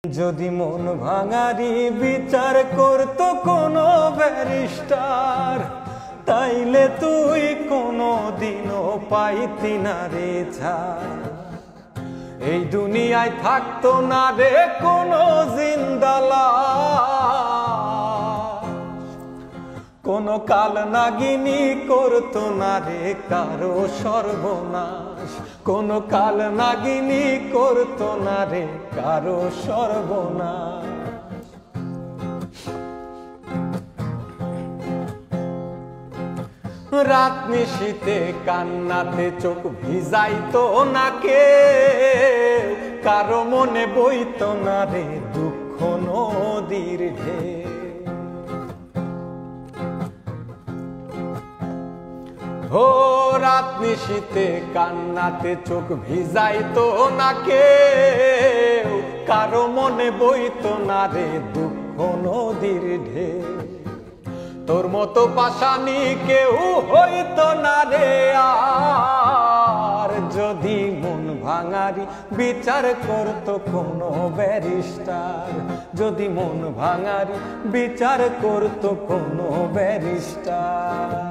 যদি মন ভাঙারি বিচার করতো কোনো ব্যারিস্টার, তাইলে তুই কোনো দিনও পাইতি না রে ছাড়। এই দুনিয়ায় থাকতো না রে কোনো জিন্দালা, কোনো কাল নাগিনী করতো না রে কারো সর্বনাশ, কোনো কাল নাগিনী করতো না রে কারো সর্বনাশ। রাত নিশীতে কান্নাতে চোখ ভিজাইতো না কে, কারো মনে বইতো না রে দুঃখ নদীর ঢেউ। ও রাত নিশীতে কান্নাতে চোখ ভিজাইতো না কেউ, কারো মনে বইতো না রে দুঃখ নদীর ঢেউ। তোর মতো পাশানি কেউ হইতো না রে আর, যদি মন ভাঙারি বিচার করতো কোনো ব্যারিস্টার, যদি মন ভাঙারি বিচার করতো কোনো ব্যারিস্টার।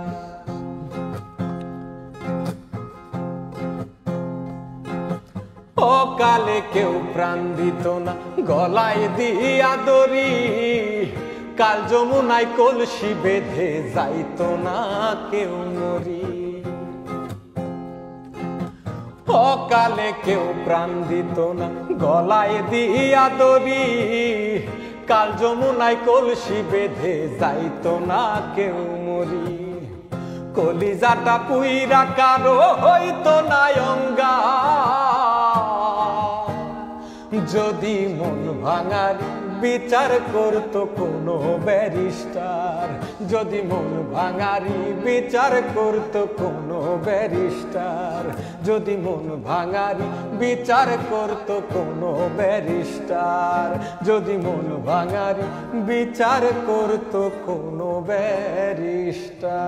অকালে কেউ প্রাণ দিত না গলায় দিয়া দড়ি, কাল যমুনায় কলসি বেঁধে যাইতো না কেউ মরি। অকালে কেউ প্রাণ দিত না গলায় দিয়া দড়ি, কাল যমুনায় কলসি বেঁধে যাইতো না কেউ মরি। কলিজাটা পুইরা কারো হইতো না অঙ্গার, যদি মন ভাঙারি বিচার করতো কোনো ব্যারিস্টার, যদি মন ভাঙারি বিচার করতো কোনো ব্যারিস্টার, যদি মন ভাঙারি বিচার করতো কোনো ব্যারিস্টার, যদি মন ভাঙারি বিচার করতো কোনো ব্যারিস্টার।